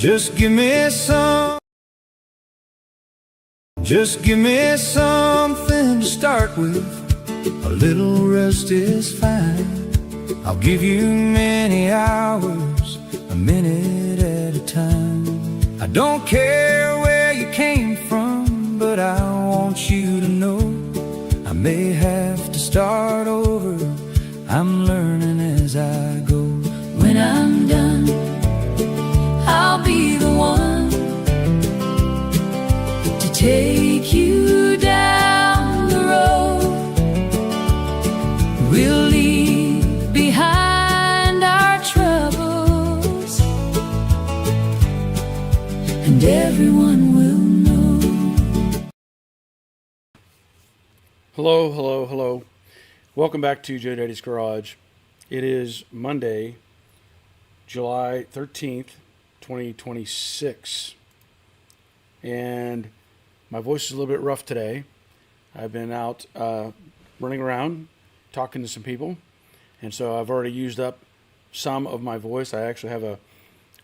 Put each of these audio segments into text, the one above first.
Just give me something to start with. A little rest is fine. I'll give you many hours, a minute at a time. I don't care where you came from, but I want you to know I may have to start over. I'm learning as I go. When I'm done, I'll be the one to take you down the road. We'll leave behind our troubles, and everyone will know. Hello. Welcome back to Joe Daddy's Garage. It is Monday, July 13th, 2026. And my voice is a little bit rough today. I've been out running around, talking to some people. And so I've already used up some of my voice. I actually have a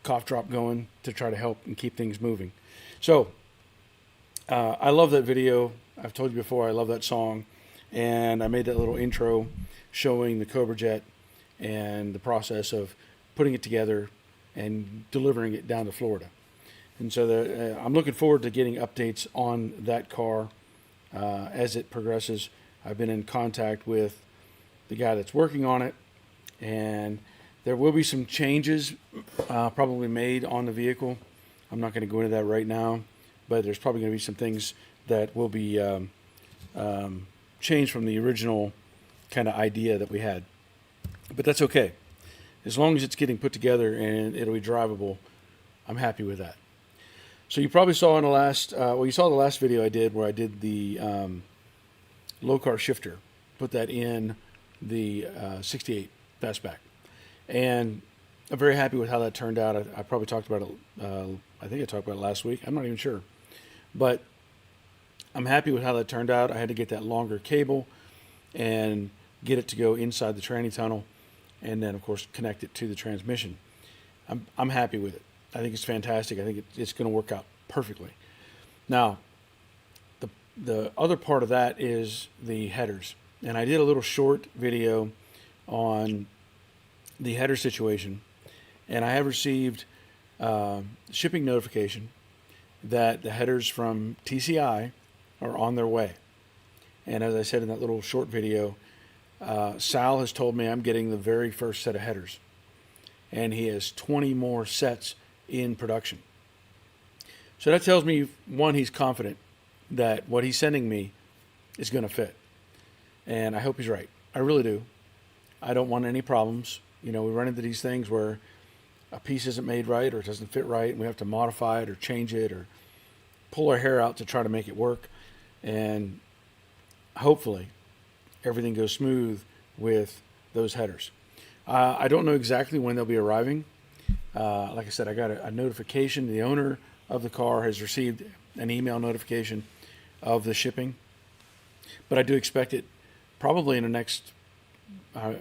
cough drop going to try to help and keep things moving. So I love that video. I've told you before, I love that song. And I made that little intro showing the Cobra Jet and the process of putting it together and delivering it down to Florida. And so I'm looking forward to getting updates on that car as it progresses. I've been in contact with the guy that's working on it, and there will be some changes probably made on the vehicle. I'm not going to go into that right now, but there's probably going to be some things that will be changed from the original kind of idea that we had. But that's okay. As long as it's getting put together and it'll be drivable, I'm happy with that. So you probably saw in the last, you saw the last video I did where I did the low car shifter, put that in the 68 fastback. And I'm very happy with how that turned out. I probably talked about it, I think I talked about it last week. I'm not even sure. But I'm happy with how that turned out. I had to get that longer cable and get it to go inside the tranny tunnel, and then of course connect it to the transmission. I'm happy with it. I think it's fantastic. I think it's going to work out perfectly. Now, the other part of that is the headers, and I did a little short video on the header situation, and I have received shipping notification that the headers from TCI are on their way. And as I said in that little short video, Sal has told me I'm getting the very first set of headers, and he has 20 more sets in production. So that tells me, one, he's confident that what he's sending me is going to fit, and I hope he's right. I really do. I don't want any problems. You know, we run into these things where a piece isn't made right or it doesn't fit right, and we have to modify it or change it or pull our hair out to try to make it work. And hopefully everything goes smooth with those headers. I don't know exactly when they'll be arriving. Like I said, I got a notification. The owner of the car has received an email notification of the shipping, but I do expect it probably in the next,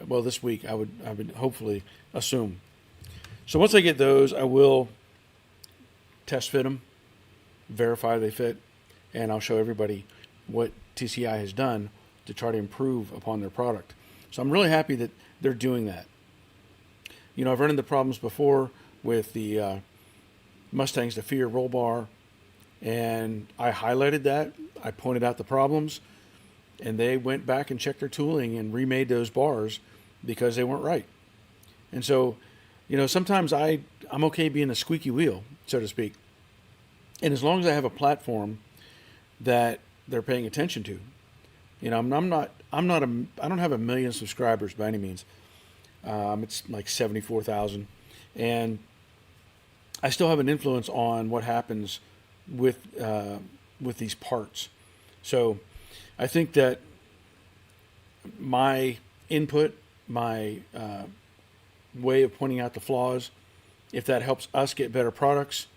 this week. I would hopefully assume. So once I get those, I will test fit them, verify they fit, and I'll show everybody what TCI has done to try to improve upon their product. So I'm really happy that they're doing that. You know, I've run into problems before with the Mustang's the Fear roll bar, and I highlighted that. I pointed out the problems, and they went back and checked their tooling and remade those bars because they weren't right. And so, you know, sometimes I'm okay being a squeaky wheel, so to speak. And as long as I have a platform that they're paying attention to, you know, I don't have 1 million subscribers by any means. It's like 74,000, and I still have an influence on what happens with these parts. So I think that my input, my way of pointing out the flaws, if that helps us get better products,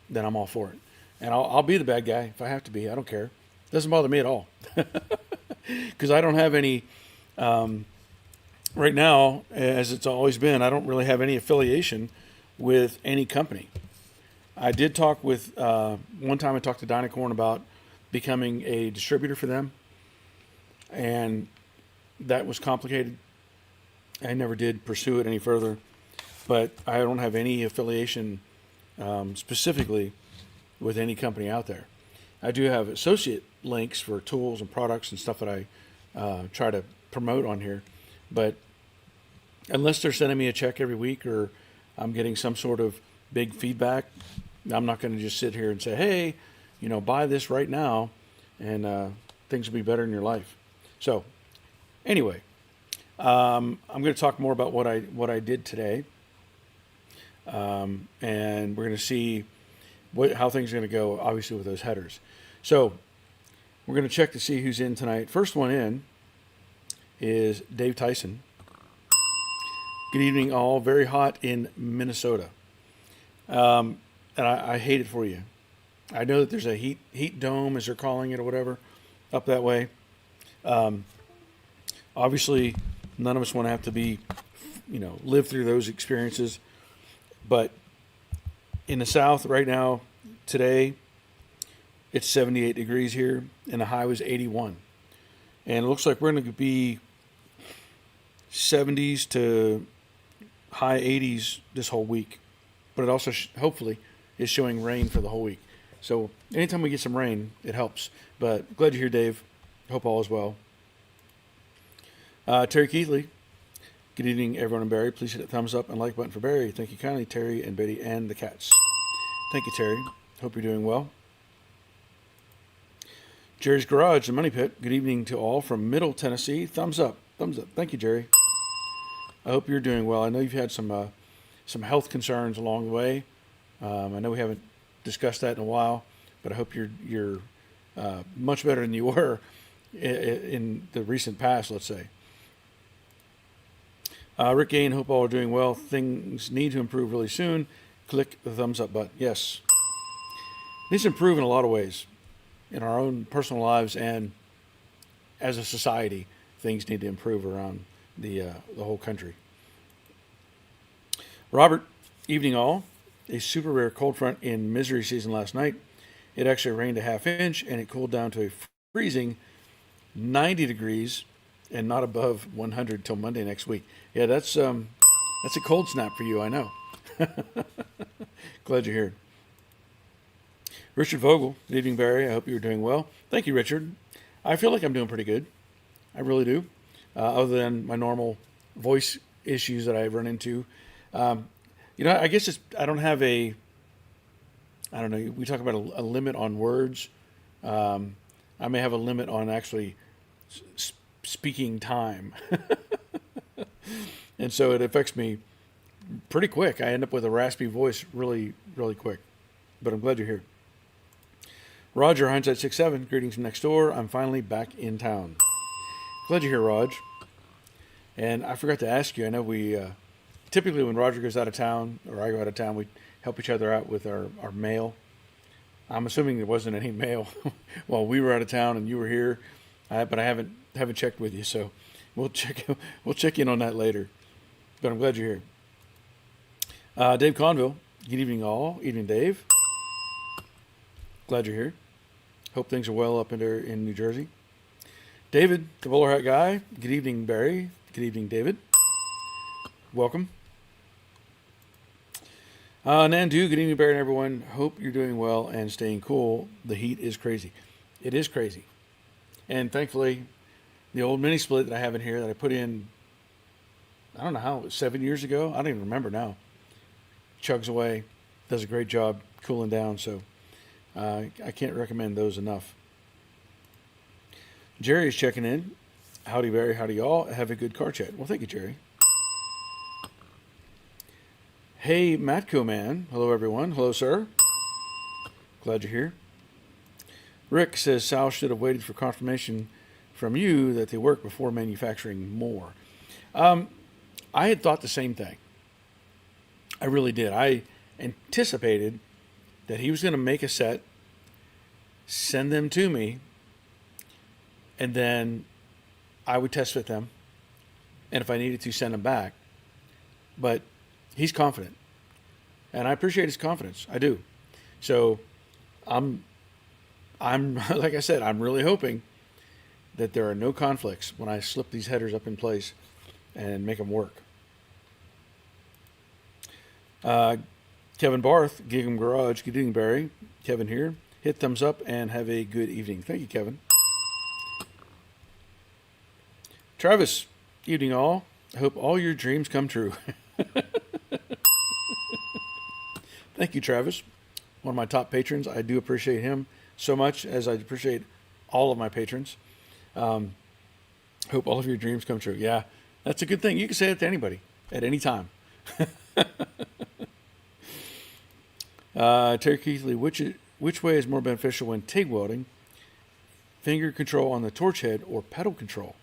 then I'm all for it. And I'll be the bad guy if I have to be. I don't care. It doesn't bother me at all. Because I don't have any, right now, as it's always been, I don't really have any affiliation with any company. I did talk with, one time I talked to Dynacorn about becoming a distributor for them, and that was complicated. I never did pursue it any further, but I don't have any affiliation specifically with any company out there. I do have associate links for tools and products and stuff that I try to promote on here, but unless they're sending me a check every week or I'm getting some sort of big feedback, I'm not going to just sit here and say, hey, buy this right now and things will be better in your life. So anyway, I'm going to talk more about what I did today. And we're going to see how things are going to go, obviously, with those headers. So we're going to check to see who's in tonight. First one in is Dave Tyson. Good evening, all. Very hot in Minnesota. And I hate it for you. I know that there's a heat dome, as they're calling it, or whatever, up that way. Obviously, none of us want to have to be, live through those experiences. But in the South right now, today, it's 78 degrees here, and the high was 81. And it looks like we're going to be 70s to high 80s this whole week. But it also, hopefully, is showing rain for the whole week. So anytime we get some rain, it helps. But glad you're here, Dave. Hope all is well. Terry Keithley. Good evening, everyone in Barry. Please hit a thumbs up and like button for Barry. Thank you kindly, Terry and Betty and the cats. Thank you, Terry. Hope you're doing well. Jerry's Garage, the Money Pit. Good evening to all from Middle Tennessee. Thumbs up. Thumbs up. Thank you, Jerry. I hope you're doing well. I know you've had some health concerns along the way. I know we haven't discussed that in a while, but I hope you're much better than you were in the recent past, let's say. Rick Gain, hope all are doing well. Things need to improve really soon. Click the thumbs up button. Yes. Needs to improve in a lot of ways. In our own personal lives and as a society, things need to improve around the whole country. Robert, evening all. A super rare cold front in misery season last night. It actually rained a half inch and it cooled down to a freezing 90 degrees and not above 100 till Monday next week. Yeah, that's a cold snap for you, I know. Glad you're here. Richard Vogel, good evening, Barry. I hope you're doing well. Thank you, Richard. I feel like I'm doing pretty good. I really do. Other than my normal voice issues that I run into. I guess I don't have I don't know, we talk about a limit on words. I may have a limit on actually speaking time. And so it affects me pretty quick. I end up with a raspy voice really, really quick. But I'm glad you're here. Roger, Hindsight 6'7", greetings from next door. I'm finally back in town. Glad you're here, Raj. And I forgot to ask you, I know we typically when Roger goes out of town or I go out of town, we help each other out with our mail. I'm assuming there wasn't any mail while we were out of town and you were here, but I haven't checked with you, so we'll check in on that later. But I'm glad you're here. Dave Conville, good evening all. Evening, Dave. Glad you're here. Hope things are well up in there in New Jersey. David, the bowler hat guy. Good evening, Barry. Good evening, David. Welcome. Nandu, good evening, Barry and everyone. Hope you're doing well and staying cool. The heat is crazy. It is crazy. And thankfully, the old mini split that I have in here that I put in, I don't know how, 7 years ago? I don't even remember now. Chugs away. Does a great job cooling down, so I can't recommend those enough. Jerry is checking in. Howdy, Barry. Howdy, y'all. Have a good car chat. Well, thank you, Jerry. Hey, Matco Man. Hello, everyone. Hello, sir. Glad you're here. Rick says Sal should have waited for confirmation from you that they work before manufacturing more. I had thought the same thing. I really did. I anticipated that he was going to make a set, send them to me, and then I would test fit them, and if I needed to, send them back. But he's confident, and I appreciate his confidence. I do. So I'm like I said, I'm really hoping that there are no conflicts when I slip these headers up in place and make them work. Kevin Barth, Gig'em Garage, good evening, Barry. Kevin here. Hit thumbs up and have a good evening. Thank you, Kevin. Travis, evening all. I hope all your dreams come true. Thank you, Travis. One of my top patrons. I do appreciate him so much, as I appreciate all of my patrons. Hope all of your dreams come true. Yeah, that's a good thing. You can say it to anybody at any time. Terry Keithley, which way is more beneficial when TIG welding? Finger control on the torch head or pedal control?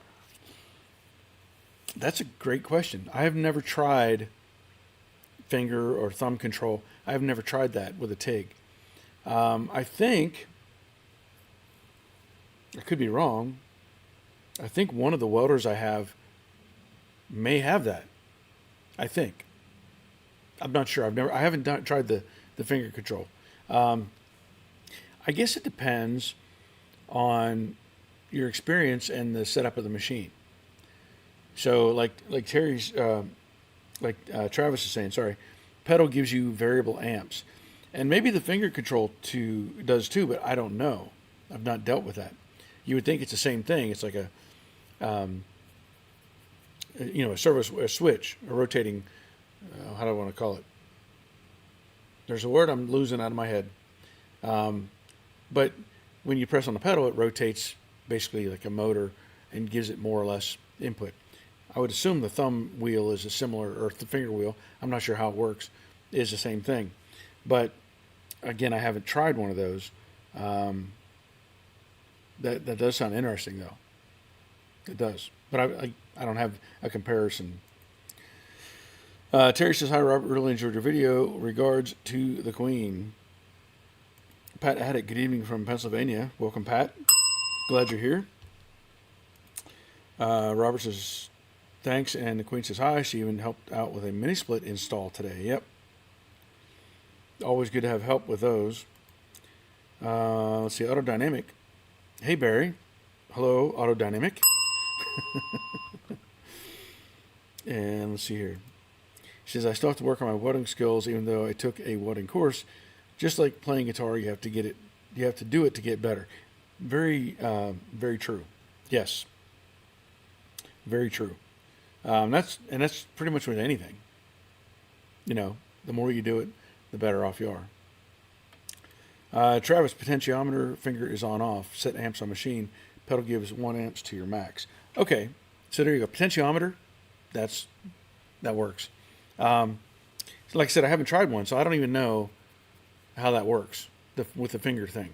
That's a great question. I have never tried finger or thumb control. I have never tried that with a TIG. I think, I could be wrong, I think one of the welders I have may have that. I think. I'm not sure. I haven't tried the finger control. I guess it depends on your experience and the setup of the machine. So like Terry's, Travis is saying, sorry, pedal gives you variable amps, and maybe the finger control does too, but I don't know. I've not dealt with that. You would think it's the same thing. It's like a switch, a rotating. How do I want to call it? There's a word I'm losing out of my head. But when you press on the pedal, it rotates basically like a motor and gives it more or less input. I would assume the thumb wheel is or the finger wheel, I'm not sure how it works, is the same thing. But again, I haven't tried one of those. That does sound interesting, though. It does. But I don't have a comparison. Terry says, hi, Robert. Really enjoyed your video. Regards to the Queen. Pat Haddock, good evening from Pennsylvania. Welcome, Pat. Glad you're here. Robert says, thanks. And the Queen says, hi. She even helped out with a mini split install today. Yep. Always good to have help with those. Let's see. Autodynamic. Hey, Barry. Hello, Autodynamic. And let's see here. She says, I still have to work on my welding skills, even though I took a welding course. Just like playing guitar, you have to do it to get better. Very, very true. Yes. Very true. That's pretty much with anything. You know, the more you do it, the better off you are. Travis, potentiometer finger is on off. Set amps on machine. Pedal gives 1 amps to your max. Okay, so there you go. Potentiometer, that works. Like I said, I haven't tried one, so I don't even know how that works with the finger thing.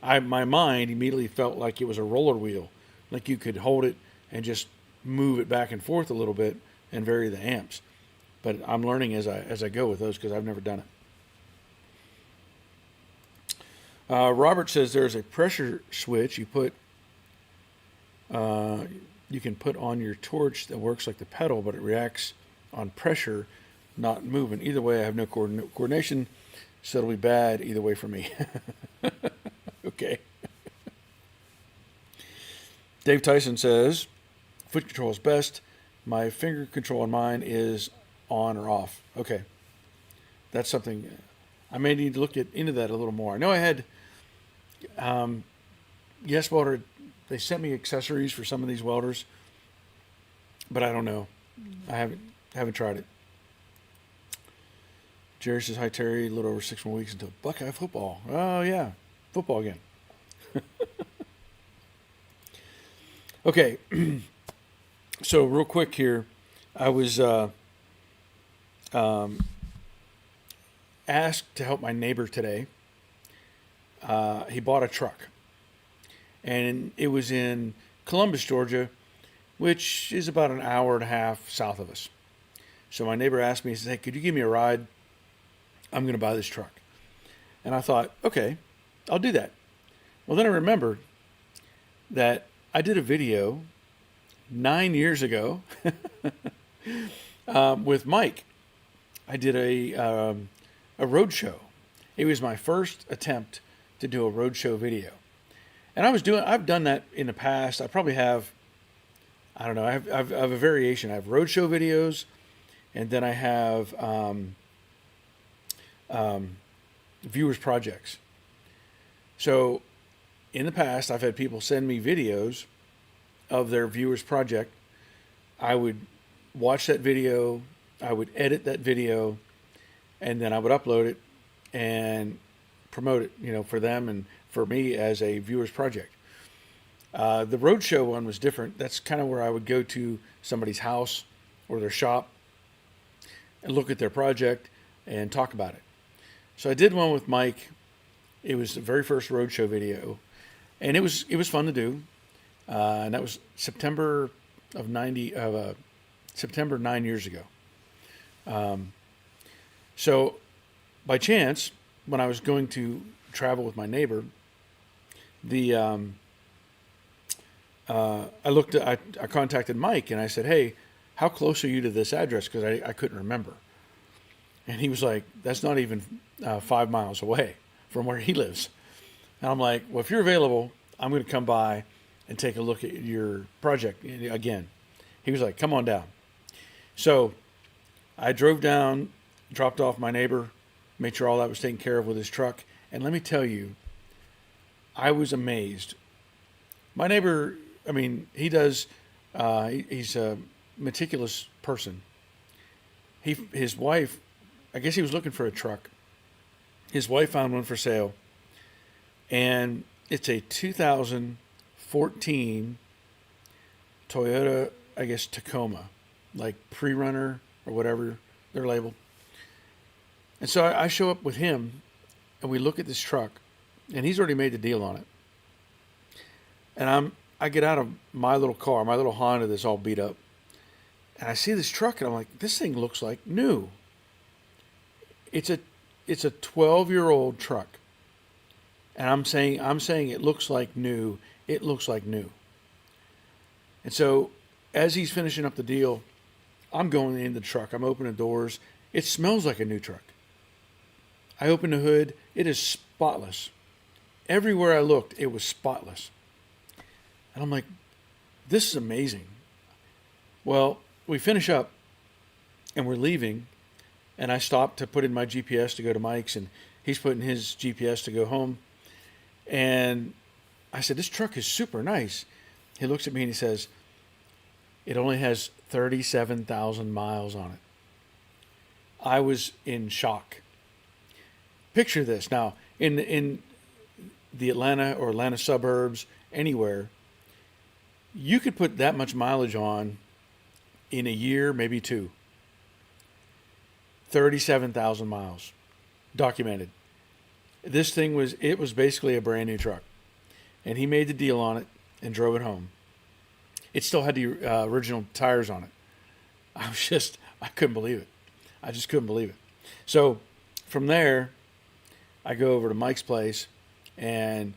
My mind immediately felt like it was a roller wheel, like you could hold it and just move it back and forth a little bit and vary the amps. But I'm learning as I go with those because I've never done it. Robert says there's a pressure switch you can put on your torch that works like the pedal, but it reacts on pressure, not movement. Either way, I have no coordination, so it'll be bad either way for me. Okay. Dave Tyson says, foot control is best. My finger control on mine is on or off. Okay. That's something I may need to look into that a little more. I know I had, Yes Welder, they sent me accessories for some of these welders, but I don't know. I haven't tried it. Jerry says, hi, Terry. A little over 6 more weeks until Buckeye football. Oh, yeah. Football again. Okay. So real quick here, I was asked to help my neighbor today. He bought a truck, and it was in Columbus, Georgia, which is about an hour and a half south of us. So my neighbor asked me, he said, hey, could you give me a ride? I'm going to buy this truck. And I thought, okay, I'll do that. Well, then I remembered that I did a video 9 years ago with Mike. I did a road show, It was my first attempt to do a roadshow video. And I've done that in the past. I probably have, I don't know, I have a variation. I have roadshow videos, and then I have viewers projects. So in the past, I've had people send me videos of their viewers project. I would watch that video, I would edit that video, and then I would upload it and promote it, for them and for me as a viewers project. The roadshow one was different. That's kind of where I would go to somebody's house or their shop and look at their project and talk about it. So I did one with Mike. It was the very first roadshow video, and it was fun to do. And that was September 9 years ago. So by chance, when I was going to travel with my neighbor, I contacted Mike and I said, "Hey, how close are you to this address?" Because I couldn't remember. And he was like, "That's not even 5 miles away from where he lives." And I'm like, "Well, if you're available, I'm going to come by and take a look at your project again." He was like, "Come on down." So I drove down, dropped off my neighbor, made sure all that was taken care of with his truck. And let me tell you, I was amazed. My neighbor, he's a meticulous person. His wife, I guess he was looking for a truck. His wife found one for sale. And it's a 2014 Toyota, I guess, Tacoma, like pre-runner or whatever they're labeled. And so I show up with him and we look at this truck, and he's already made the deal on it. And I get out of my little car, my little Honda that's all beat up, and I see this truck and I'm like, this thing looks like new. It's a 12-year-old truck. And I'm saying it looks like new. It looks like new. And so as he's finishing up the deal, I'm going in the truck. I'm opening doors. It smells like a new truck. I open the hood. It is spotless. Everywhere I looked, it was spotless. And I'm like, this is amazing. Well, we finish up and we're leaving, and I stop to put in my GPS to go to Mike's, and he's putting his GPS to go home. And I said, "This truck is super nice." He looks at me and he says, "It only has 37,000 miles on it." I was in shock. Picture this. Now, in the Atlanta or Atlanta suburbs, anywhere, you could put that much mileage on in a year, maybe two. 37,000 miles documented. This thing was basically a brand new truck. And he made the deal on it and drove it home. It still had the original tires on it. I couldn't believe it. I just couldn't believe it. So from there, I go over to Mike's place and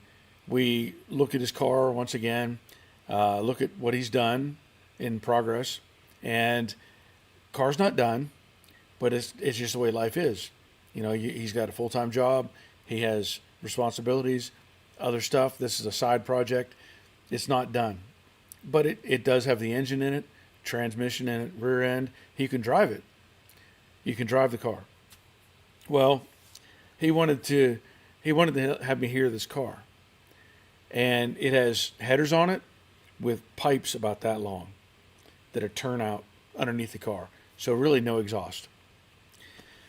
we look at his car once again, look at what he's done in progress. And car's not done, but it's just the way life is. He's got a full-time job. He has responsibilities, other stuff. This is a side project. It's not done. But it does have the engine in it, transmission in it, rear end. He can drive it. You can drive the car. Well, he wanted to have me hear this car. And it has headers on it with pipes about that long that are turned out underneath the car. So really no exhaust.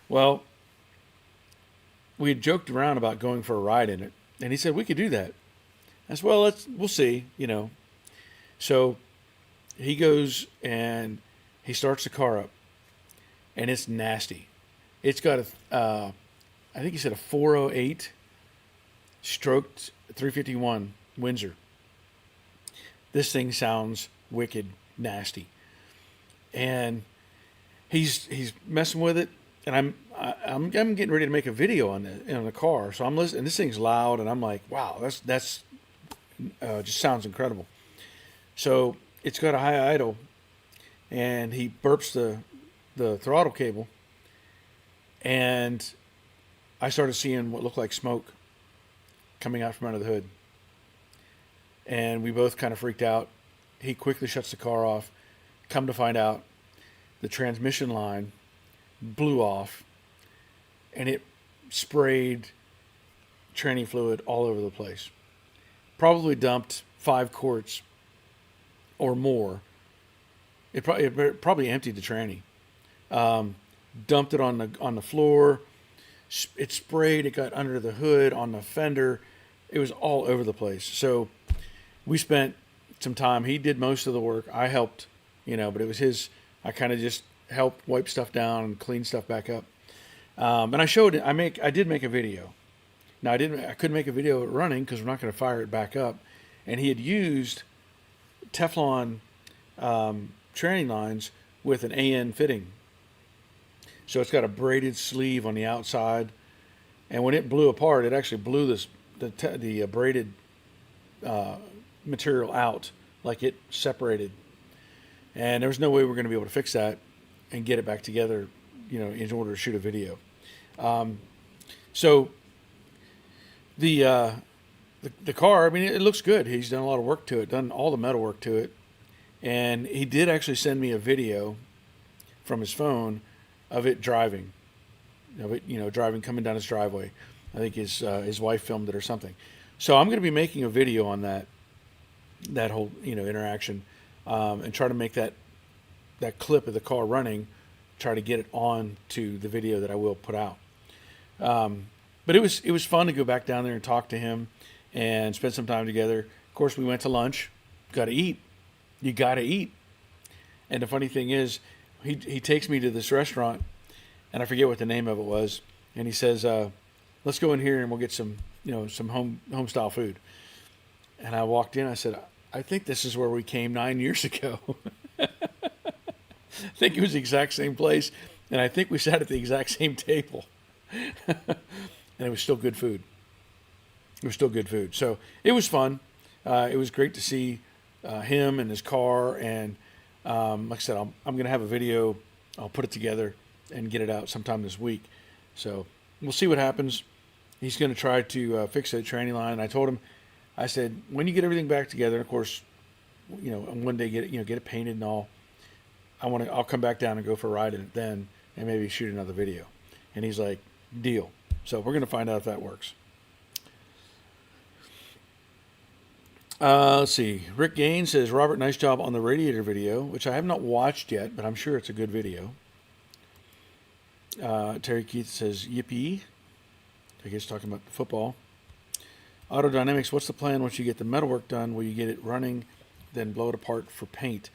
Well, we had joked around about going for a ride in it. And he said, we could do that. I said, well, we'll see, So he goes and he starts the car up. And it's nasty. It's got I think he said a 408 stroked 351 Windsor. This thing sounds wicked nasty. And he's messing with it, and I'm getting ready to make a video on the car. So I'm listening, and this thing's loud, and I'm like, wow, that's just sounds incredible. So it's got a high idle, and he burps the throttle cable, and I started seeing what looked like smoke coming out from under the hood. And we both kind of freaked out. He quickly shuts the car off. Come to find out, the transmission line blew off and it sprayed tranny fluid all over the place. Probably dumped 5 quarts or more. It probably emptied the tranny. Dumped it on the floor. It sprayed. It got under the hood, on the fender. It was all over the place. So we spent some time. He did most of the work. I helped, but it was his. I kind of just helped wipe stuff down and clean stuff back up. And I showed it. I did make a video. Now I couldn't make a video running because we're not going to fire it back up. And he had used Teflon tranny lines with an AN fitting. So it's got a braided sleeve on the outside, and when it blew apart, it actually blew the braided material out, like it separated. And there was no way we were going to be able to fix that and get it back together, in order to shoot a video. So the car, I mean, it looks good. He's done a lot of work to it, done all the metal work to it, and he did actually send me a video from his phone of it driving, driving, coming down his driveway. I think his wife filmed it or something. So I'm going to be making a video on that whole, interaction, and try to make that clip of the car running, try to get it on to the video that I will put out. But it was fun to go back down there and talk to him and spend some time together. Of course, we went to lunch. Got to eat. You got to eat. And the funny thing is, he takes me to this restaurant, and I forget what the name of it was. And he says, "Let's go in here and we'll get some, some home style food." And I walked in. I said, "I think this is where we came 9 years ago." I think it was the exact same place, and I think we sat at the exact same table. And it was still good food. It was still good food. So it was fun. It was great to see him and his car. And like I said, I'm going to have a video. I'll put it together and get it out sometime this week. So we'll see what happens. He's going to try to fix that tranny line. I told him, I said, when you get everything back together, of course, one day get it painted and all. I'll come back down and go for a ride in it then, and maybe shoot another video. And he's like, deal. So we're going to find out if that works. Let's see. Rick Gaines says, Robert, nice job on the radiator video, which I have not watched yet, but I'm sure it's a good video. Terry Keith says, yippee. I guess talking about the football. Autodynamics, what's the plan once you get the metalwork done? Will you get it running, then blow it apart for paint?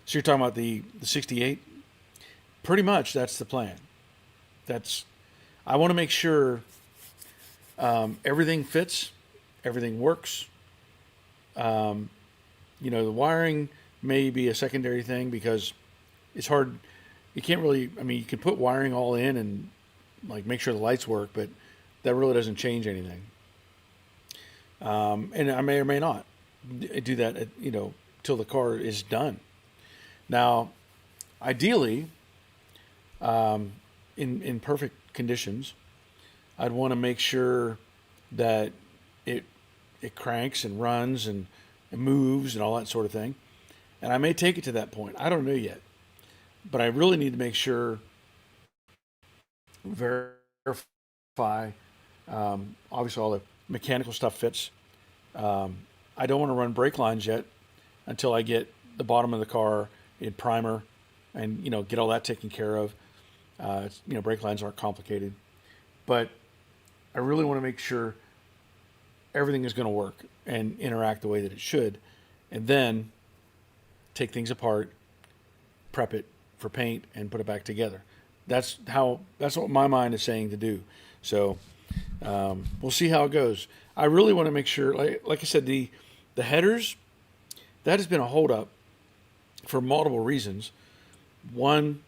So you're talking about the 68? Pretty much that's the plan. I want to make sure everything fits, everything works. The wiring may be a secondary thing because it's hard. You can't really, you can put wiring all in and make sure the lights work, but that really doesn't change anything. And I may or may not do that, till the car is done. Now, ideally, in perfect conditions, I'd want to make sure that it cranks and runs and moves and all that sort of thing. And I may take it to that point. I don't know yet. But I really need to make sure, verify, obviously all the mechanical stuff fits. I don't want to run brake lines yet until I get the bottom of the car in primer and, get all that taken care of. Brake lines aren't complicated. But I really want to make sure everything is going to work and interact the way that it should. And then take things apart, prep it for paint, and put it back together. That's what my mind is saying to do. So we'll see how it goes. I really want to make sure, like I said, the headers, that has been a holdup for multiple reasons. One,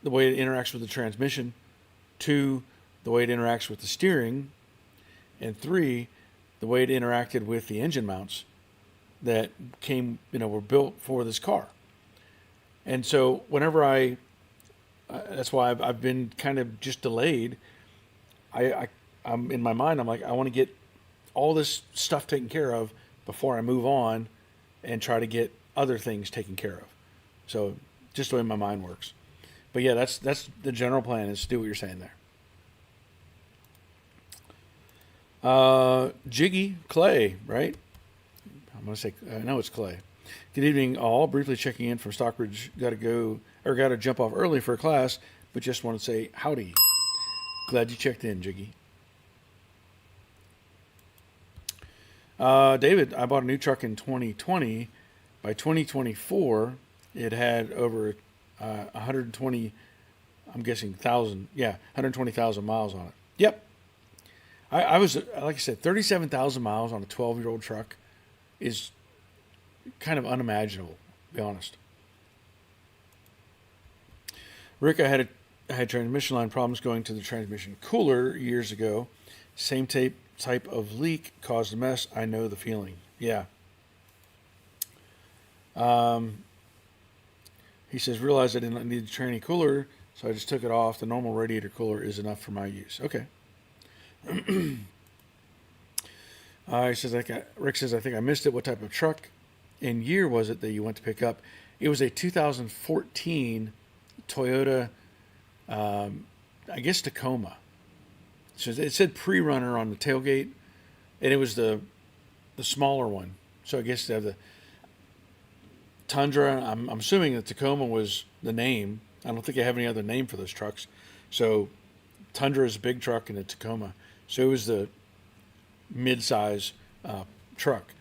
the way it interacts with the transmission. Two, the way it interacts with the steering. And three, the way it interacted with the engine mounts that were built for this car. And so whenever that's why I've been kind of just delayed. I I'm in my mind, I'm like, I want to get all this stuff taken care of before I move on and try to get other things taken care of. So just the way my mind works. But yeah, that's the general plan, is to do what you're saying there. Jiggy Clay, right? I'm gonna say I know it's Clay. Good evening, all. Briefly checking in from Stockbridge. Got to jump off early for a class, but just want to say howdy. Glad you checked in, Jiggy. David, I bought a new truck in 2020. By 2024, it had over 120, I'm guessing 120,000 miles on it. Yep. I was, like I said, 37,000 miles on a 12-year-old truck is kind of unimaginable, to be honest. Rick, I had transmission line problems going to the transmission cooler years ago. Same type of leak caused a mess. I know the feeling. Yeah. He says, realized I didn't need the tranny cooler, so I just took it off. The normal radiator cooler is enough for my use. Okay. He says, Rick says, I think I missed it. What type of truck and year was it that you went to pick up? It was a 2014 Toyota, I guess Tacoma. So it said pre-runner on the tailgate, and it was the smaller one. So I guess they have the Tundra. I'm assuming that Tacoma was the name. I don't think I have any other name for those trucks. So Tundra is a big truck, and a Tacoma. So it was the mid-size truck.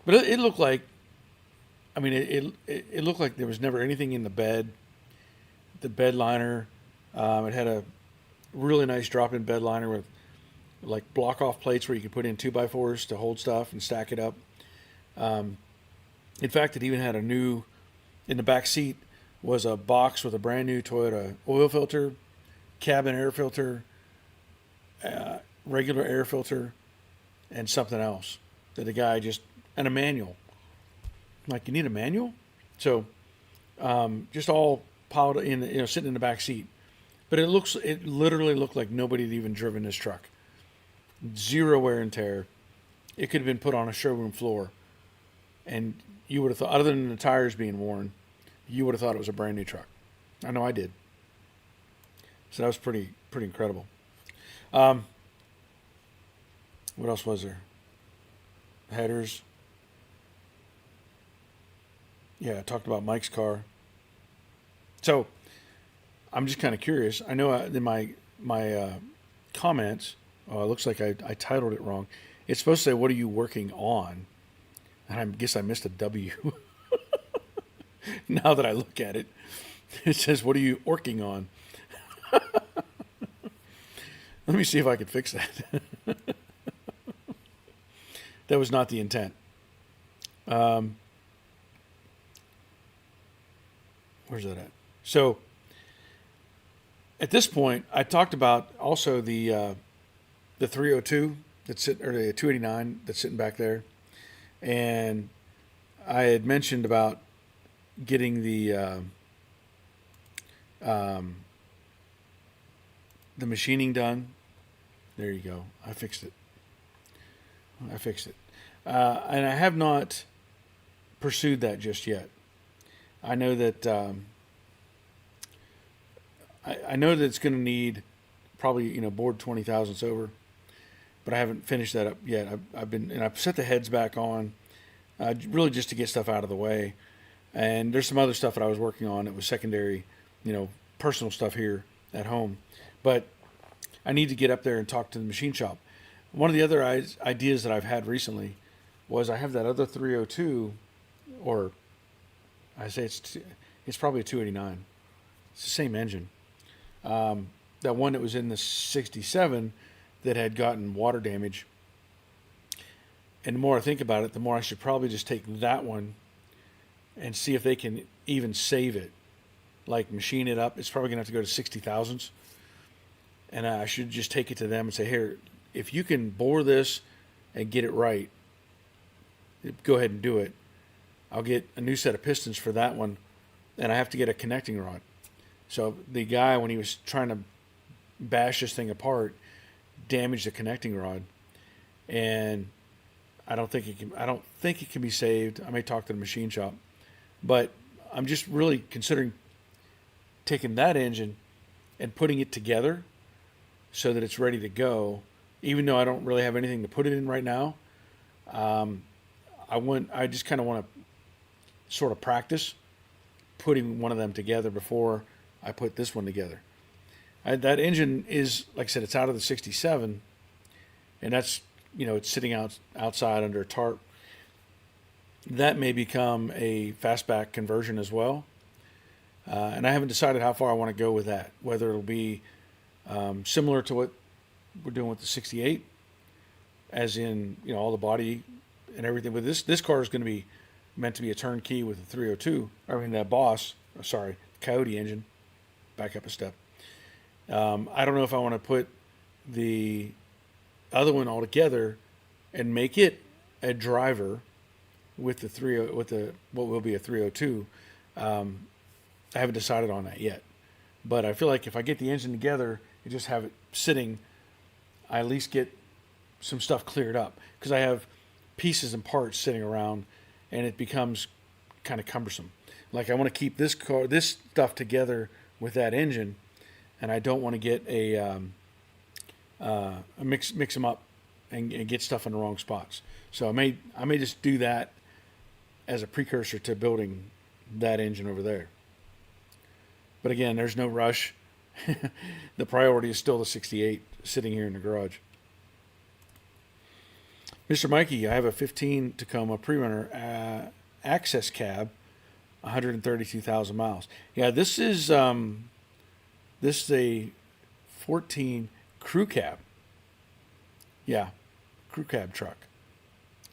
But it looked like, I mean, it looked like there was never anything in the bed. The bed liner, it had a really nice drop-in bed liner with like block-off plates where you could put in 2x4s to hold stuff and stack it up. In fact, it even had in the back seat was a box with a brand new Toyota oil filter, cabin air filter, regular air filter, and something else that the guy and a manual. I'm like, you need a manual? So just all piled in, sitting in the back seat. But it literally looked like nobody had even driven this truck. Zero wear and tear. It could have been put on a showroom floor. And you would have thought, other than the tires being worn, you would have thought it was a brand new truck. I know I did. So that was pretty incredible. What else was there? Headers. Yeah, I talked about Mike's car. So I'm just kind of curious. I know in my comments, it looks like I titled it wrong. It's supposed to say, what are you working on? And I guess I missed a W. Now that I look at it, it says, what are you working on? Let me see if I can fix that. That was not the intent. Where's that at? So at this point, I talked about also the 302 or the 289 that's sitting back there, and I had mentioned about getting the machining done. There you go. I fixed it. And I have not pursued that just yet. I know that I know that it's going to need probably board 20 thousandths over, but I haven't finished that up yet. I've set the heads back on, really just to get stuff out of the way. And there's some other stuff that I was working on that was secondary, personal stuff here at home. But I need to get up there and talk to the machine shop. One of the other ideas that I've had recently was I have that other 302, or I say it's probably a 289. It's the same engine. That one that was in the 67 that had gotten water damage. And the more I think about it, the more I should probably just take that one and see if they can even save it, like machine it up. It's probably going to have to go to 60 thousandths. And I should just take it to them and say, here, if you can bore this and get it right, go ahead and do it. I'll get a new set of pistons for that one, and I have to get a connecting rod. So the guy, when he was trying to bash this thing apart, damaged the connecting rod, and I don't think it can be saved. I may talk to the machine shop, but I'm just really considering taking that engine and putting it together so that it's ready to go. Even though I don't really have anything to put it in right now, I just kind of want to sort of practice putting one of them together before I put this one together. That engine is, like I said, it's out of the 67, and that's, it's sitting outside under a tarp. That may become a fastback conversion as well. And I haven't decided how far I want to go with that, whether it'll be similar to what we're doing with the 68, as in, all the body and everything. But this car is going to be meant to be a turnkey with a 302. That Coyote engine. Back up a step. I don't know if I want to put the other one all together and make it a driver with what will be a 302. I haven't decided on that yet, but I feel like if I get the engine together and just have it sitting, I at least get some stuff cleared up, because I have pieces and parts sitting around and it becomes kind of cumbersome. Like, I want to keep this stuff together with that engine, and I don't want to get a mix them up and get stuff in the wrong spots. So I may just do that as a precursor to building that engine over there. But again, there's no rush. The priority is still the 68 sitting here in the garage. Mr. Mikey, I have a 15 Tacoma pre-runner access cab, 132,000 miles. Yeah, this is a 14 crew cab. Yeah, crew cab truck.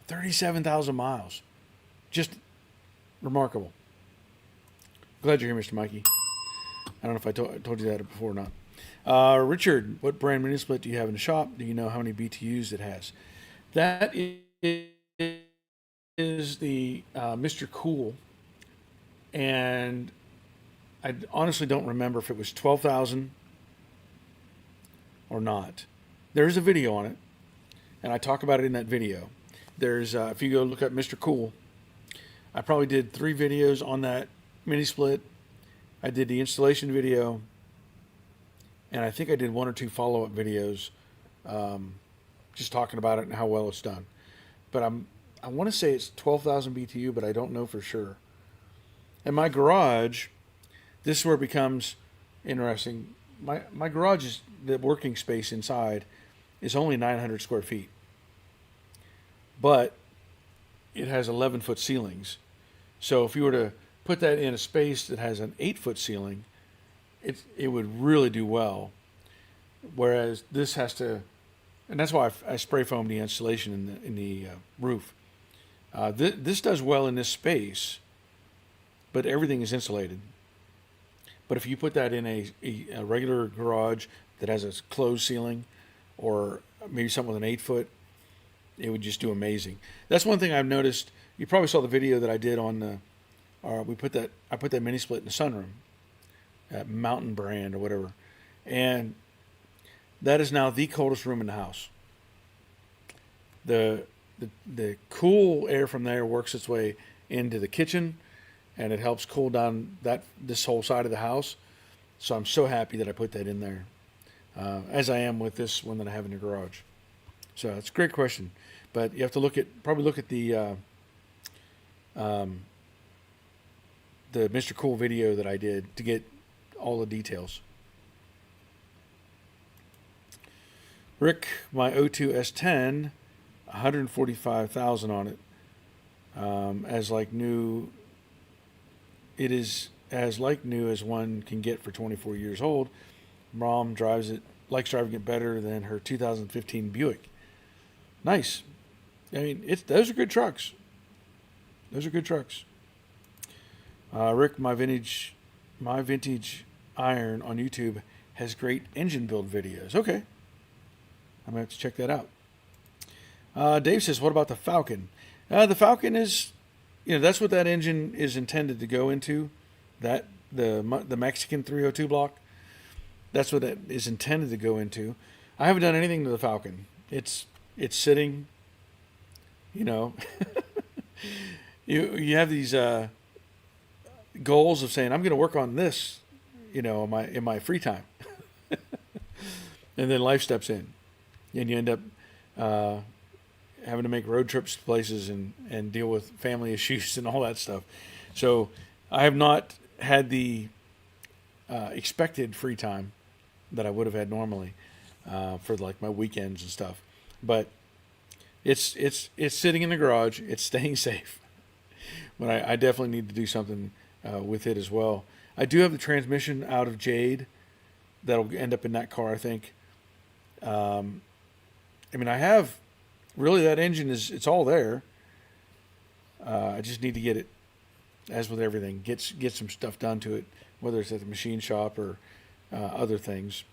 37,000 miles. Just remarkable. Glad you're here, Mr. Mikey. I don't know if I told you that before or not. Richard, what brand mini split do you have in the shop? Do you know how many BTUs it has? That is the Mr. Cool. And I honestly don't remember if it was 12,000 or not. There's a video on it, and I talk about it in that video. There's if you go look up Mr. Cool, I probably did 3 videos on that mini split. I did the installation video, and I think I did 1 or 2 follow-up videos, just talking about it and how well it's done. But I want to say it's 12,000 BTU, but I don't know for sure. And my garage, this is where it becomes interesting. My garage is, the working space inside is only 900 square feet, but it has 11-foot ceilings. So if you were to put that in a space that has an 8-foot ceiling, it would really do well. Whereas this has to, and that's why I spray foamed the insulation in the roof. This does well in this space, but everything is insulated. But if you put that in a regular garage that has a closed ceiling, or maybe something with an 8-foot, it would just do amazing. That's one thing I've noticed. You probably saw the video that I did on the. I put that mini split in the sunroom, at Mountain brand or whatever, and that is now the coldest room in the house. The cool air from there works its way into the kitchen, and it helps cool down this whole side of the house. So I'm so happy that I put that in there, as I am with this one that I have in the garage. So it's a great question, but you have to look at the Mr. Cool video that I did to get all the details. Rick, my O2 S10, 145,000 on it, as like new. It is as like new as one can get for 24 years old. Mom likes driving it better than her 2015 Buick. Nice. I mean, those are good trucks. Those are good trucks. Rick, my vintage iron on YouTube has great engine build videos. Okay. I'm going to have to check that out. Dave says, what about the Falcon? The Falcon is, that's what that engine is intended to go into. The Mexican 302 block. That's what it is intended to go into. I haven't done anything to the Falcon. It's sitting, you know. You have these goals of saying I'm going to work on this, you know, in my free time, and then life steps in, and you end up having to make road trips to places and deal with family issues and all that stuff. So I have not had the expected free time that I would have had normally for like my weekends and stuff. But it's sitting in the garage. It's staying safe. But I definitely need to do something with it as well. I do have the transmission out of Jade that'll end up in that car, I think. I mean, I have really that engine it's all there. I just need to get it, as with everything, get some stuff done to it, whether it's at the machine shop or other things.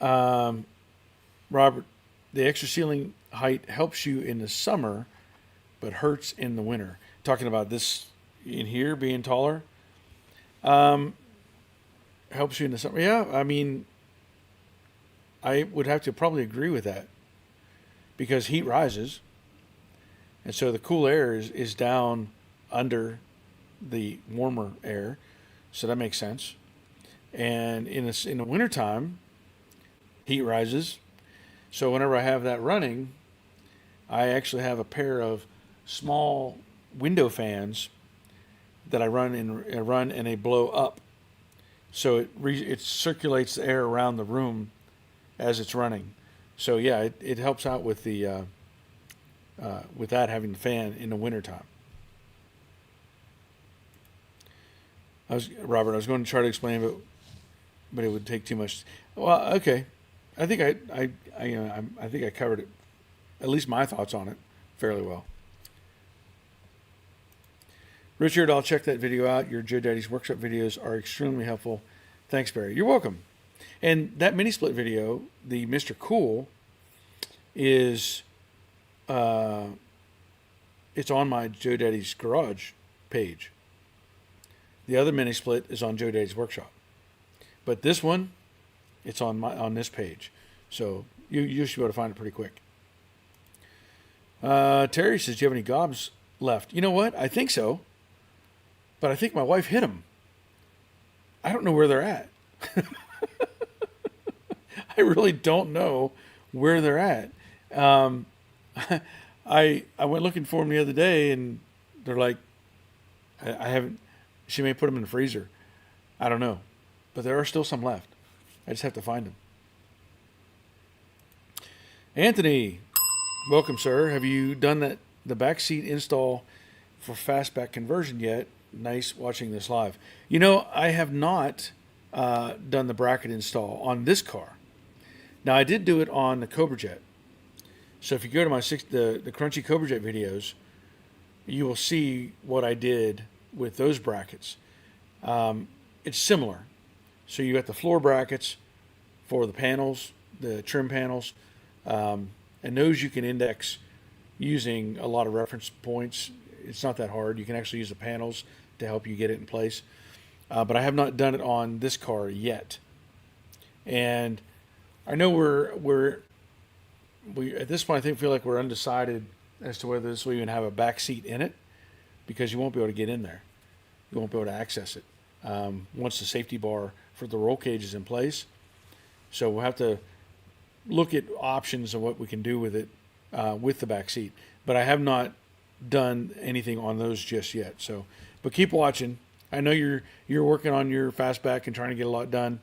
Robert, the extra ceiling height helps you in the summer, but hurts in the winter. Talking about this in here being taller, helps you in the summer. Yeah, I mean, I would have to probably agree with that because heat rises, and so the cool air is down under the warmer air, so that makes sense. And in the wintertime, heat rises. So whenever I have that running, I actually have a pair of small window fans that I run and they blow up. So it circulates the air around the room as it's running. So yeah, it helps out with the with that having the fan in the wintertime. Robert, I was going to try to explain it, but it would take too much. Well, okay. I think I think I covered it, at least my thoughts on it, fairly well. Richard, I'll check that video out. Your Joe Daddy's Workshop videos are extremely helpful. Thanks, Barry. You're welcome. And that mini split video, the Mr. Cool, is it's on my Joe Daddy's Garage page. The other mini split is on Joe Daddy's Workshop, but this one, it's on this page, so you should be able to find it pretty quick. Terry says, "Do you have any gobs left?" You know what? I think so, but I think my wife hid them. I don't know where they're at. I really don't know where they're at. I went looking for them the other day, and they're like, I haven't. She may put them in the freezer. I don't know, but there are still some left. I just have to find them. Anthony, welcome, sir. Have you done the back seat install for fastback conversion yet? Nice watching this live. You know, I have not done the bracket install on this car. Now, I did do it on the Cobra Jet. So if you go to the Crunchy Cobra Jet videos, you will see what I did with those brackets. It's similar. So you got the floor brackets for the panels, the trim panels, and those you can index using a lot of reference points. It's not that hard. You can actually use the panels to help you get it in place. But I have not done it on this car yet. And I know we at this point I feel like we're undecided as to whether this will even have a back seat in it, because you won't be able to get in there. You won't be able to access it once the safety bar for the roll cage is in place. So we'll have to look at options of what we can do with it with the back seat. But I have not done anything on those just yet. So, but keep watching. I know you're working on your fastback and trying to get a lot done.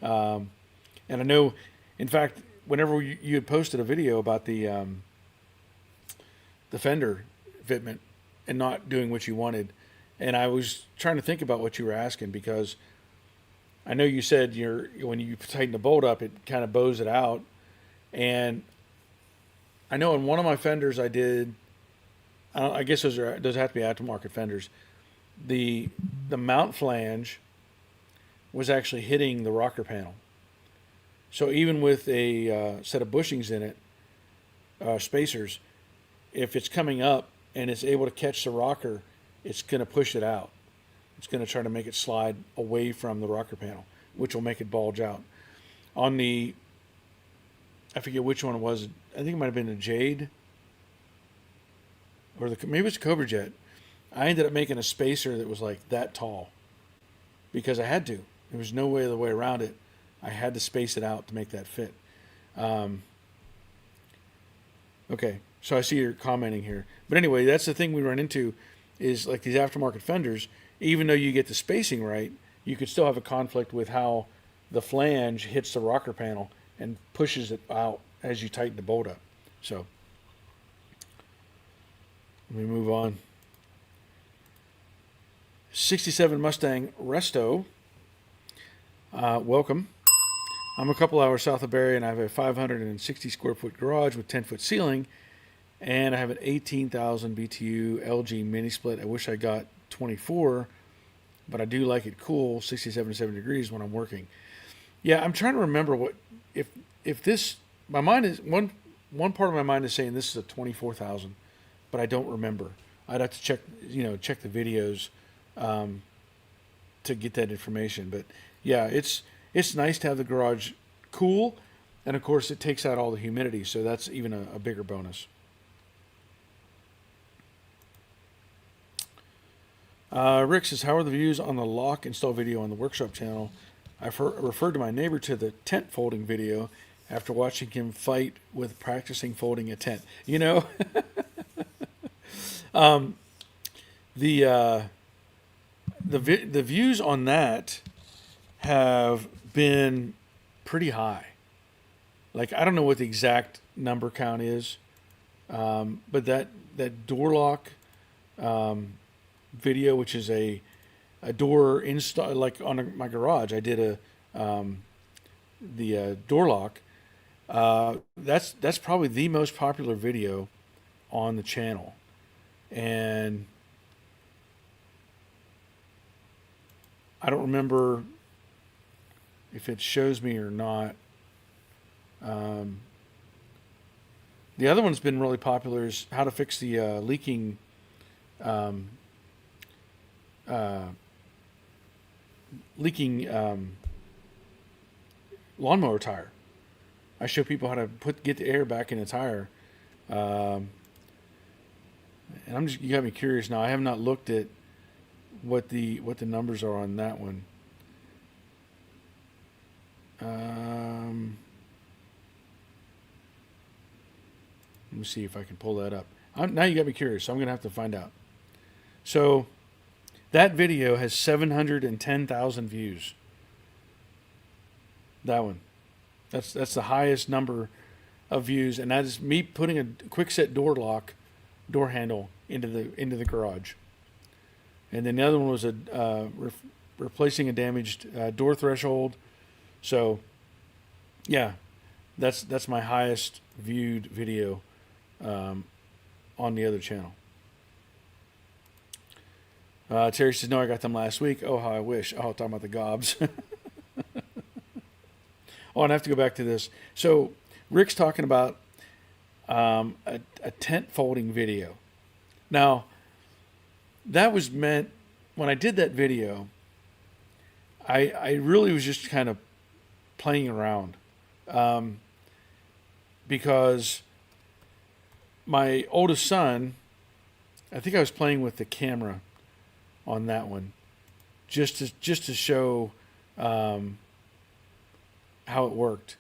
And I know, in fact, whenever you had posted a video about the fender fitment and not doing what you wanted, and I was trying to think about what you were asking, because I know you said when you tighten the bolt up, it kind of bows it out. And I know in one of my fenders I did, I guess those have to be aftermarket fenders. The mount flange was actually hitting the rocker panel. So even with a set of bushings in it, spacers, if it's coming up and it's able to catch the rocker, it's going to push it out. It's going to try to make it slide away from the rocker panel, which will make it bulge out. On the, I forget which one it was. I think it might have been a Jade, or maybe it's a Cobra Jet. I ended up making a spacer that was like that tall because I had to. There was no way other way around it. I had to space it out to make that fit. Okay, so I see you're commenting here. But anyway, that's the thing we run into is like these aftermarket fenders, even though you get the spacing right, you could still have a conflict with how the flange hits the rocker panel and pushes it out as you tighten the bolt up. So let me move on. 67 Mustang Resto. Welcome. I'm a couple hours south of Barrie, and I have a 560 square foot garage with 10-foot ceiling, and I have an 18,000 BTU LG mini split. I wish I got 24, but I do like it cool, 67 to 70 degrees when I'm working. Yeah, I'm trying to remember what if this. My mind is one part of my mind is saying this is a 24,000, but I don't remember. I'd have to check the videos to get that information. But yeah, it's nice to have the garage cool, and of course it takes out all the humidity, so that's even a bigger bonus. Rick says, how are the views on the lock install video on the workshop channel? I've referred to my neighbor to the tent folding video after watching him fight with practicing folding a tent. You know, the views on that have been pretty high. Like, I don't know what the exact number count is, but that door lock video, which is a door install, like on my garage, I did the door lock. That's probably the most popular video on the channel, and I don't remember if it shows me or not. The other one's been really popular is how to fix the leaking lawnmower tire. I show people how to get the air back in the tire, and you got me curious now. I have not looked at what the numbers are on that one. Let me see if I can pull that up. Now you got me curious, so I'm gonna have to find out. So that video has 710,000 views. That one. That's the highest number of views, and that is me putting a quick set door handle into the garage. And then the other one was replacing a damaged door threshold. So yeah, that's my highest viewed video on the other channel. Terry says, no, I got them last week. Oh, how I wish. Oh, talking about the gobs. Oh, and I have to go back to this. So Rick's talking about a tent folding video. Now, that was meant, when I did that video, I really was just kind of playing around. Because my oldest son, I think I was playing with the camera on that one, just to show how it worked.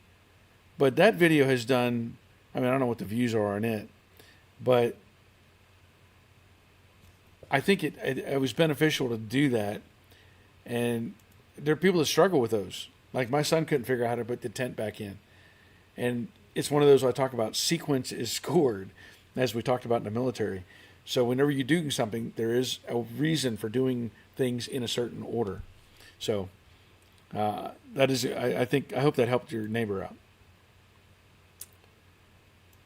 But that video has done, I mean, I don't know what the views are on it, but I think it was beneficial to do that. And there are people that struggle with those. Like my son couldn't figure out how to put the tent back in. And it's one of those I talk about, sequence is scored, as we talked about in the military. So whenever you're doing something, there is a reason for doing things in a certain order. So that is, I hope that helped your neighbor out.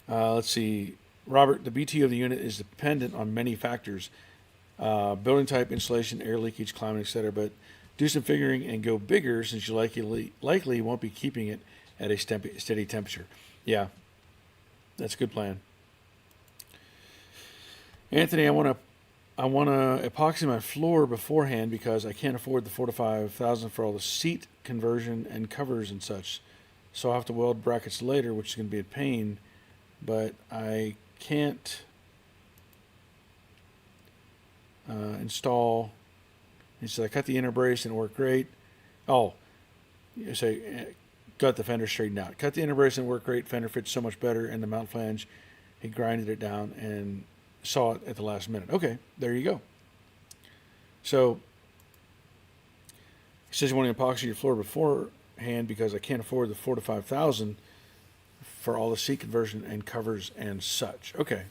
Let's see. Robert, the BTU of the unit is dependent on many factors. Building type, insulation, air leakage, climate, etc. But do some figuring and go bigger, since you likely won't be keeping it at a steady temperature. Yeah, that's a good plan. Anthony, I want to epoxy my floor beforehand because I can't afford the $4,000 to $5,000 for all the seat conversion and covers and such. so I'll have to weld brackets later, which is going to be a pain, but I can't install. He said I cut the inner brace and it worked great. Oh, you say got the fender straightened out. Cut the inner brace and it worked great. Fender fits so much better, and the mount flange, he grinded it down and saw it at the last minute. Okay, there you go. So he says you want to epoxy your floor beforehand because I can't afford the $4,000 to $5,000 for all the seat conversion and covers and such. Okay.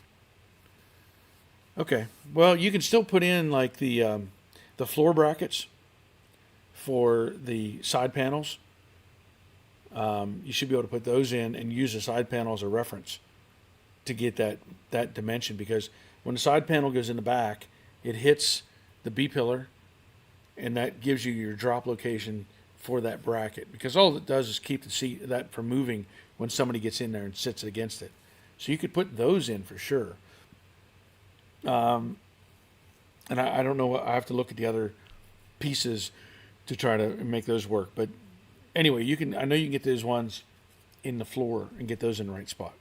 Okay. Well, you can still put in like the floor brackets for the side panels. You should be able to put those in and use the side panel as a reference to get that dimension, because when the side panel goes in the back, it hits the B pillar, and that gives you your drop location for that bracket, because all it does is keep the seat that from moving when somebody gets in there and sits against it. So you could put those in for sure. And I don't know, I have to look at the other pieces to try to make those work. But anyway, I know you can get those ones in the floor and get those in the right spot.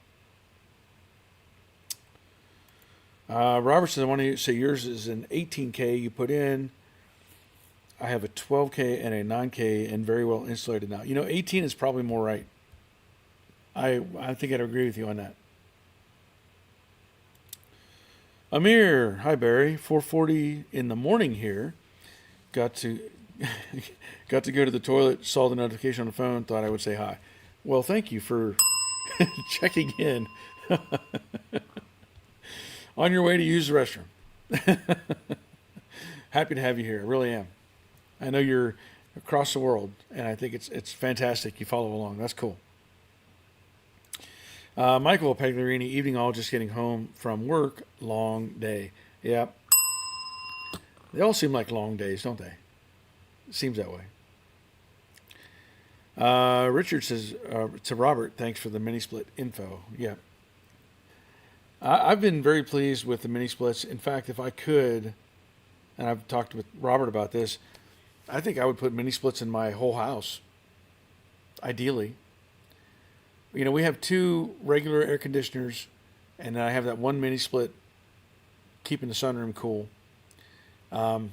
Robert says, I want to say yours is an 18K you put in. I have a 12K and a 9K and very well insulated now. 18 is probably more right. I think I'd agree with you on that. Amir, hi Barry, 4:40 in the morning here. Got to go to the toilet, saw the notification on the phone, thought I would say hi. Well, thank you for checking in. On your way to use the restroom. Happy to have you here. I really am. I know you're across the world, and I think it's fantastic you follow along. That's cool. Michael Pagliarini, evening all, just getting home from work. Long day. Yep. They all seem like long days, don't they? It seems that way. Richard says to Robert, thanks for the mini split info. Yeah. I've been very pleased with the mini splits. In fact, if I could, and I've talked with Robert about this, I think I would put mini splits in my whole house. Ideally. We have 2 regular air conditioners, and then I have that one mini split keeping the sunroom cool. And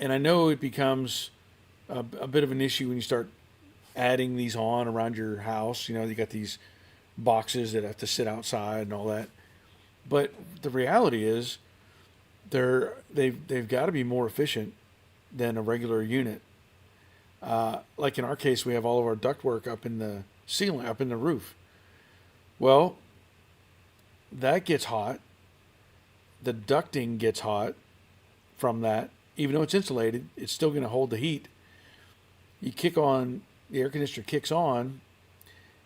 I know it becomes a bit of an issue when you start adding these on around your house. You got these boxes that have to sit outside and all that. But the reality is they've got to be more efficient than a regular unit. Like in our case, we have all of our ductwork up in the ceiling, up in the roof. Well, that gets hot. The ducting gets hot from that. Even though it's insulated, it's still going to hold the heat. You kick on, the air conditioner kicks on,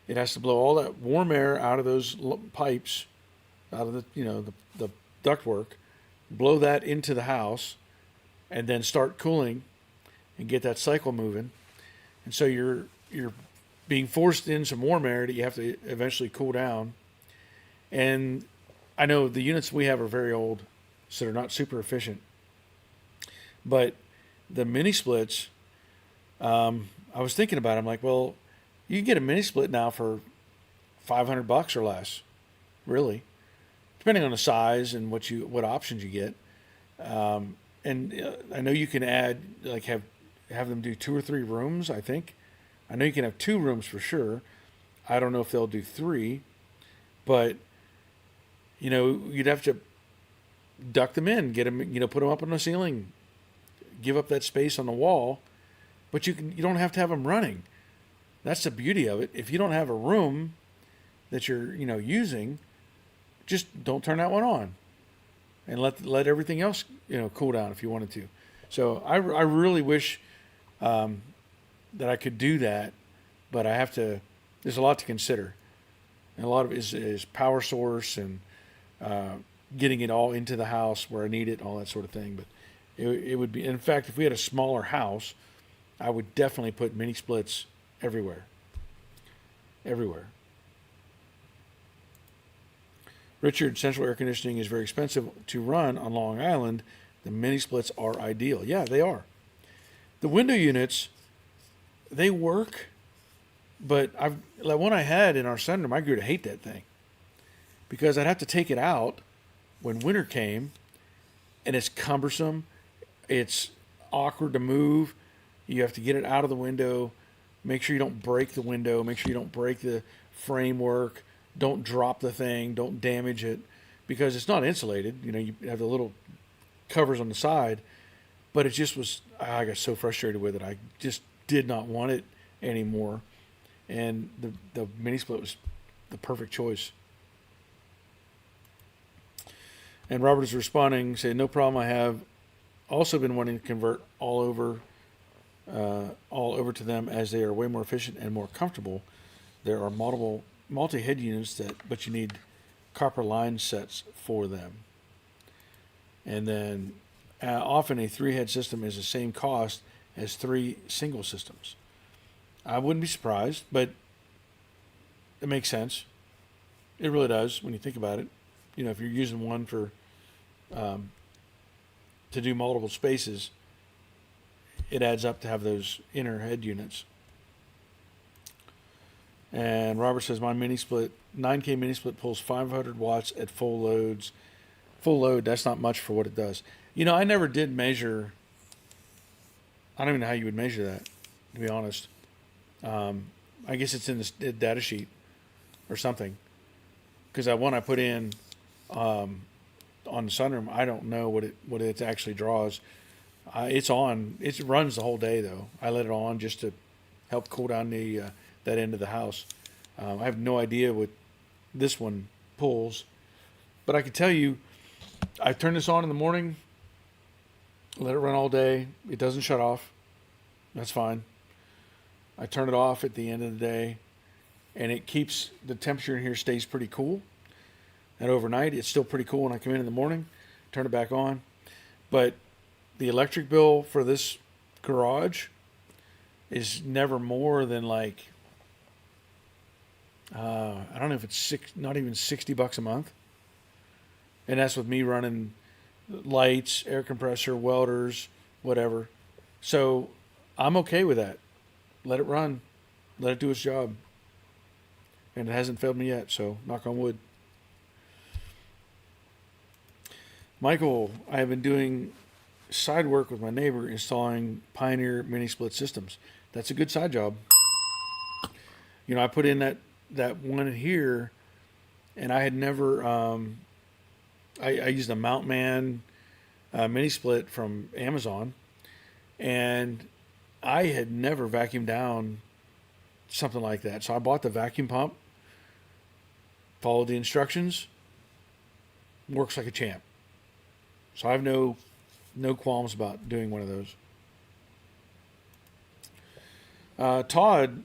it has to blow all that warm air out of those pipes, out of the ductwork, blow that into the house, and then start cooling and get that cycle moving. And so you're being forced in some warm air that you have to eventually cool down. And I know the units we have are very old, so they're not super efficient. But the mini splits, I was thinking about it. I'm like, well, you can get a mini split now for $500 or less, really, depending on the size and what options you get. And I know you can add, like have them do 2 or 3 rooms, I think. I know you can have 2 rooms for sure. I don't know if they'll do 3, but you'd have to duct them in, get them, put them up on the ceiling, give up that space on the wall, but you don't have to have them running. That's the beauty of it. If you don't have a room that you're, using, just don't turn that one on, and let everything else, cool down if you wanted to. So I really wish that I could do that, but I have to. There's a lot to consider, and a lot of it is power source and getting it all into the house where I need it, all that sort of thing. But it would be. In fact, if we had a smaller house, I would definitely put mini splits everywhere. Everywhere. Richard, central air conditioning is very expensive to run on Long Island. The mini splits are ideal. Yeah, they are. The window units, they work, But like one I had in our sunroom, I grew to hate that thing because I'd have to take it out when winter came, and it's cumbersome. It's awkward to move. You have to get it out of the window. Make sure you don't break the window. Make sure you don't break the framework. Don't drop the thing. Don't damage it because it's not insulated. You know, you have the little covers on the side, but it just was, I got so frustrated with it. I just did not want it anymore. And the mini split was the perfect choice. And Robert is responding, saying, no problem. I have also been wanting to convert all over to them as they are way more efficient and more comfortable. There are multi-head units but you need copper line sets for them. And then often a 3-head system is the same cost as 3 single systems. I wouldn't be surprised, but it makes sense. It really does when you think about it. You know, if you're using one for to do multiple spaces, it adds up to have those inner head units. And Robert says my mini split 9K mini split pulls 500 watts at full loads. Full load, that's not much for what it does. You know, I never did measure. I don't even know how you would measure that, to be honest. I guess it's in the data sheet or something. Because that one I put in on the sunroom, I don't know what it actually draws. It's on. It runs the whole day though. I let it on just to help cool down that end of the house. I have no idea what this one pulls, but I can tell you, I turn this on in the morning, let it run all day. It doesn't shut off. That's fine. I turn it off at the end of the day, and it keeps the temperature in here stays pretty cool. And overnight, it's still pretty cool when I come in the morning. Turn it back on, but the electric bill for this garage is never more than like I don't know if it's not even $60 a month, and that's with me running lights, air compressor, welders, whatever. So I'm okay with that. Let it run, let it do its job, and it hasn't failed me yet. So knock on wood. Michael, I have been doing side work with my neighbor installing Pioneer mini split systems. That's a good side job. You know, I put in that one here, and I had never. I used a Mount Man mini split from Amazon, and I had never vacuumed down something like that. So I bought the vacuum pump, followed the instructions, works like a champ. So I have no qualms about doing one of those. Todd,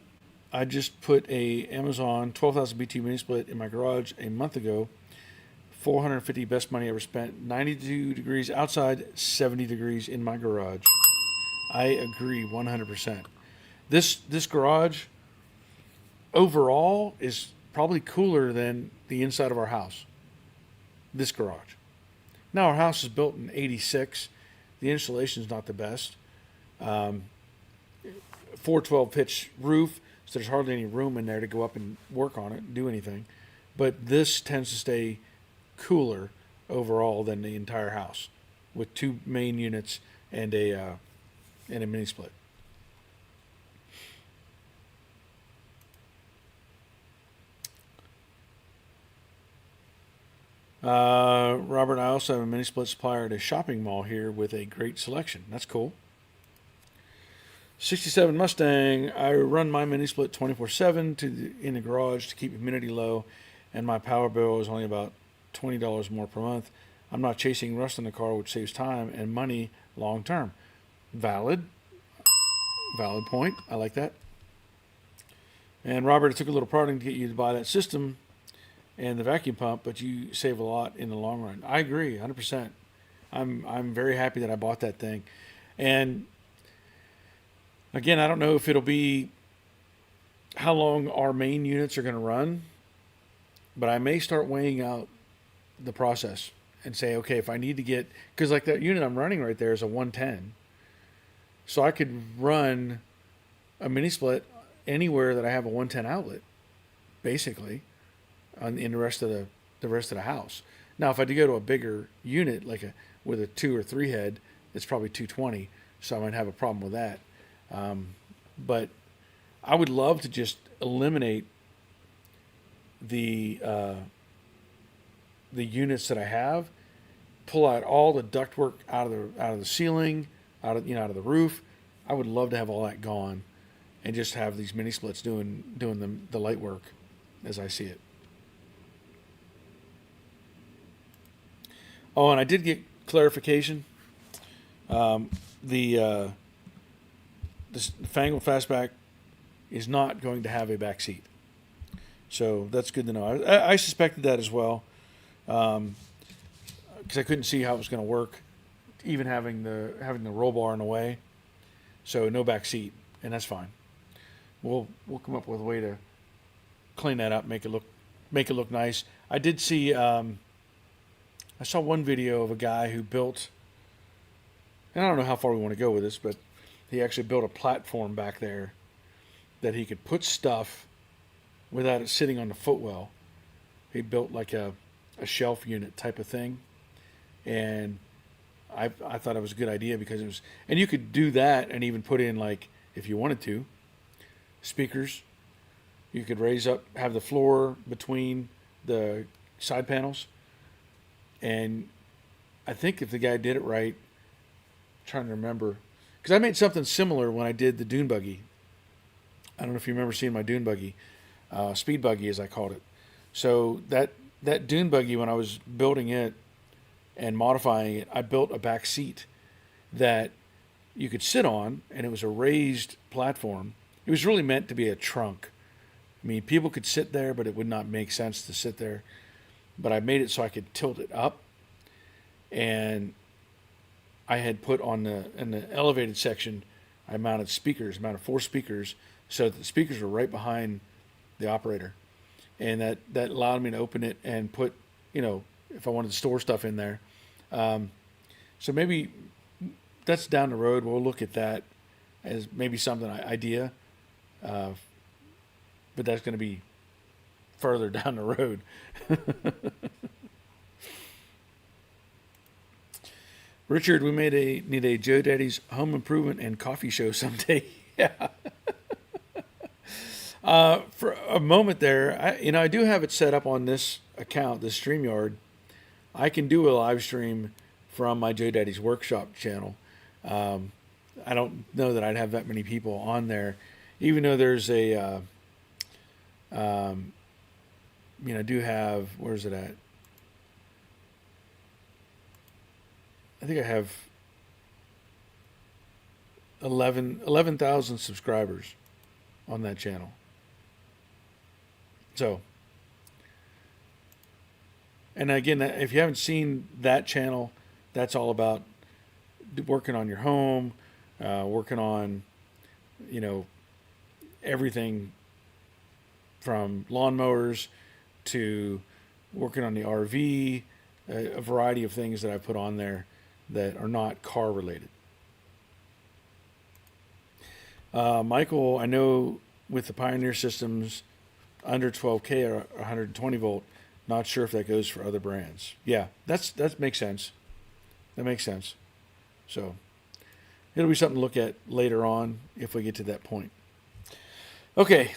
I just put a Amazon 12,000 BT mini split in my garage a month ago. 450, best money ever spent. 92 degrees outside, 70 degrees in my garage. I agree 100%. This garage overall is probably cooler than the inside of our house. This garage. Now our house is built in '86. The insulation is not the best. 412 pitch roof, so there's hardly any room in there to go up and work on it and do anything. But this tends to stay cooler overall than the entire house, with 2 main units and a mini split. Robert, I also have a mini split supplier at a shopping mall here with a great selection. That's cool. 67 Mustang. I run my mini split 24/7 in the garage to keep humidity low, and my power bill is only about $20 more per month. I'm not chasing rust in the car, which saves time and money long term. Valid point. I like that. And Robert, it took a little prodding to get you to buy that system and the vacuum pump, but you save a lot in the long run. I agree 100%. I'm very happy that I bought that thing. And again, I don't know if it'll be how long our main units are going to run, but I may start weighing out the process and say, okay, if I need to get, because like that unit I'm running right there is a 110. So I could run a mini split anywhere that I have a 110 outlet, basically, in the rest of the house. Now, if I do go to a bigger unit, with a 2 or 3 head, it's probably 220, so I might have a problem with that. But I would love to just eliminate the units that I have, pull out all the ductwork out of the ceiling, out of the roof. I would love to have all that gone, and just have these mini splits doing the light work as I see it. Oh, and I did get clarification. The Fangle Fastback is not going to have a back seat, so that's good to know. I suspected that as well, because I couldn't see how it was going to work, even having the roll bar in the way. So no back seat, and that's fine. We'll come up with a way to clean that up, make it look nice. I did see. I saw one video of a guy who built, and I don't know how far we want to go with this, but he actually built a platform back there that he could put stuff without it sitting on the footwell. He built like a shelf unit type of thing, and I thought it was a good idea because it was, and you could do that and even put in, like, if you wanted to, speakers. You could raise up, have the floor between the side panels. And I think if the guy did it right, I'm trying to remember, because I made something similar when I did the dune buggy. I don't know if you remember seeing my dune buggy, speed buggy as I called it. So that dune buggy, when I was building it and modifying it, I built a back seat that you could sit on, and it was a raised platform. It was really meant to be a trunk. I mean, people could sit there, but it would not make sense to sit there. But I made it so I could tilt it up, and I had put in the elevated section, I mounted 4 speakers, so that the speakers were right behind the operator, and that allowed me to open it and put, if I wanted to store stuff in there. So maybe that's down the road. We'll look at that as maybe something idea, but that's going to be further down the road. Richard, we need a Joe Daddy's home improvement and coffee show someday. Yeah. For a moment there, I do have it set up on this account, this StreamYard. I can do a live stream from my Joe Daddy's Workshop channel. I don't know that I'd have that many people on there, even though there's a, I do have, where's it at? I think I have 11,000 subscribers on that channel. So, and again, if you haven't seen that channel, that's all about working on your home, working on, everything from lawnmowers to working on the RV, a variety of things that I put on there that are not car related. Michael, I know with the Pioneer systems under 12K or 120 volt, not sure if that goes for other brands. Yeah, that makes sense. That makes sense. So it'll be something to look at later on if we get to that point. Okay.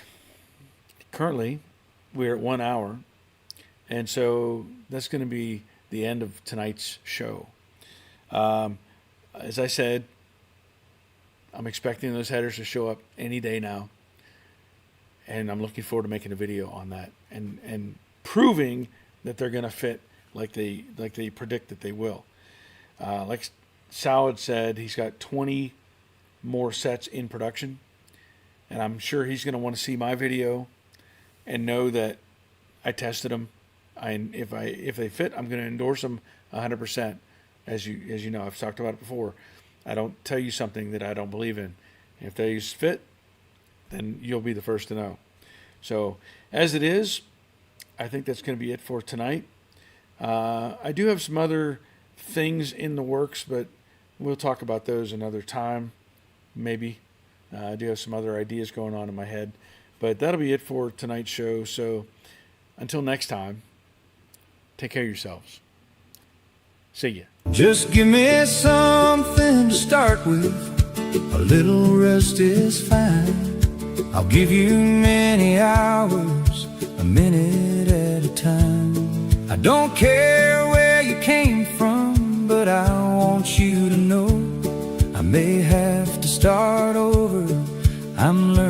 Currently, we're at 1 hour, and so that's going to be the end of tonight's show. As I said, I'm expecting those headers to show up any day now, and I'm looking forward to making a video on that and proving that they're going to fit like they predict that they will. Like Sal had said, he's got 20 more sets in production, and I'm sure he's going to want to see my video and know that I tested them. If they fit, I'm going to endorse them 100%. As you know, I've talked about it before. I don't tell you something that I don't believe in. If they fit, then you'll be the first to know. So as it is, I think that's going to be it for tonight. I do have some other things in the works, but we'll talk about those another time, maybe. I do have some other ideas going on in my head. But that'll be it for tonight's show. So until next time, take care of yourselves. See ya. Just give me something to start with. A little rest is fine. I'll give you many hours, a minute at a time. I don't care where you came from, but I want you to know I may have to start over. I'm learning